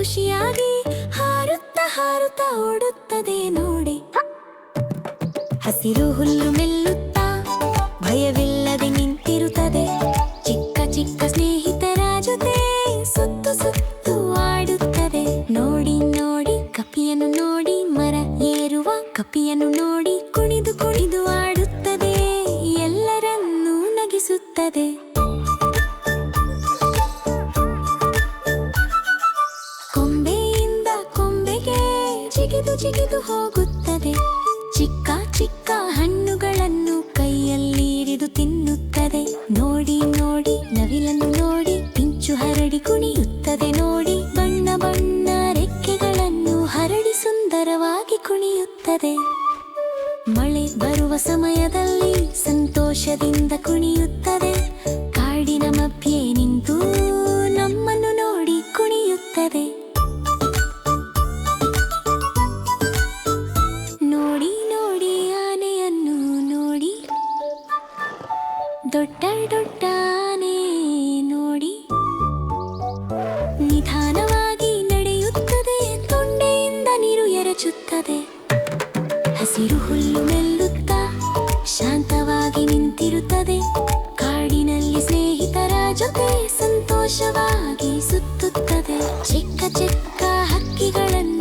ಖುಷಿಯಾಗಿ ಹಾರುತ್ತಾ ಹಾರುತ್ತಾ ಓಡುತ್ತದೆ ನೋಡಿ. ಹಸಿರು ಹುಲ್ಲು ಮೆಲ್ಲುತ್ತಾ ಭಯವಿಲ್ಲದೆ ನಿಂತಿರುತ್ತದೆ. ಚಿಕ್ಕ ಚಿಕ್ಕ ಸ್ನೇಹಿತರ ಜೊತೆ ಸುತ್ತು ಸುತ್ತು ಆಡುತ್ತದೆ. ನೋಡಿ ನೋಡಿ ಕಪಿಯನ್ನು ನೋಡಿ, ಮರ ಏರುವ ಕಪಿಯನ್ನು ನೋಡಿ ಕುಣಿದು ಕುಣಿದು ಆಡುತ್ತದೆ, ಎಲ್ಲರನ್ನೂ ನಗಿಸುತ್ತದೆ. ಕೊಂಬೆಯಿಂದ ಕೊಂಬೆಗೆ ಜಿಗಿದು ಜಿಗಿದು ಹೋಗುತ್ತದೆ. ಚಿಕ್ಕ ಚಿಕ್ಕ ಹಣ್ಣುಗಳನ್ನು ಕೈಯಲ್ಲಿ ಹಿಡಿದು ತಿನ್ನುತ್ತದೆ. ನೋಡಿ ನೋಡಿ ನವಿಲನ್ನು ನೋಡಿ ಪಿಂಚು ಹರಡಿ ಕುಣಿಯುತ್ತದೆ ನೋಡಿ. ಬಣ್ಣ ಬಣ್ಣ ರೆಕ್ಕೆಗಳನ್ನು ಹರಡಿ ಸುಂದರವಾಗಿ ಕುಣಿಯುತ್ತದೆ. ಮಳೆ ಬರುವ ಸಮಯದಲ್ಲಿ ಸಂತೋಷದಿಂದ ಕುಣಿಯುತ್ತದೆ. ಕಾಡಿನ ಮಧ್ಯೆ ನಿಂತು ನಮ್ಮನ್ನು ನೋಡಿ ಕುಣಿಯುತ್ತದೆ. ನೋಡಿ ನೋಡಿ ಆನೆಯನ್ನು ನೋಡಿ, ದೊಡ್ಡ ದೊಡ್ಡ ಆನೆ ನೋಡಿ. ನಿಧಾನವಾಗಿ ನಡೆಯುತ್ತದೆ, ತೊಂಡೆಯಿಂದ ನೀರು ಎರಚುತ್ತದೆ. ಹಸಿರು ಹುಲ್ಲು ಮೆಲ್ಲುತ್ತಾ ಶಾಂತವಾಗಿ ನಿಂತಿರುತ್ತದೆ. ಕಾಡಿನಲ್ಲಿ ಸ್ನೇಹಿತರ ಜೊತೆ ಸಂತೋಷವಾಗಿ ಸುತ್ತುತ್ತದೆ. ಚಿಕ್ಕ ಚಿಕ್ಕ ಹಕ್ಕಿಗಳನ್ನು